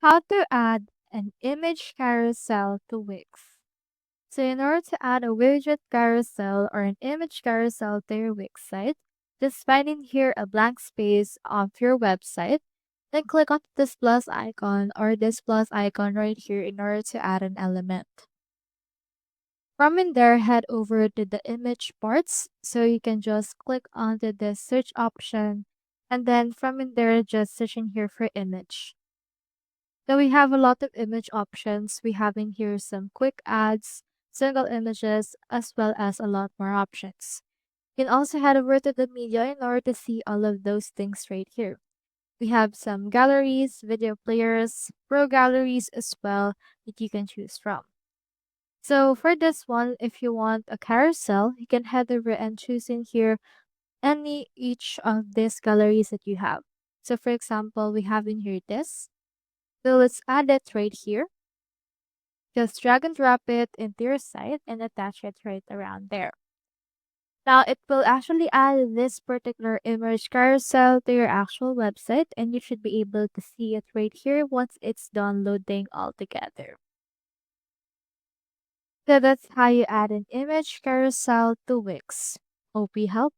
How to add an image carousel to Wix. So in order to add a widget carousel or an image carousel to your Wix site, just find in here a blank space of your website, then click on this plus icon or this plus icon right here in order to add an element. From in there, head over to the image parts. So you can just click onto the search option, and then from in there, just search in here for image. So we have a lot of image options. We have in here some quick adds, single images, as well as a lot more options. You can also head over to the media in order to see all of those things right here. We have some galleries, video players, pro galleries as well that you can choose from. So for this one, if you want a carousel, you can head over and choose in here each of these galleries that you have. So for example, we have in here this. So let's add it right here. Just drag and drop it into your site and attach it right around there. Now it will actually add this particular image carousel to your actual website, and you should be able to see it right here once it's done loading all together. So that's how you add an image carousel to Wix. Hope we helped.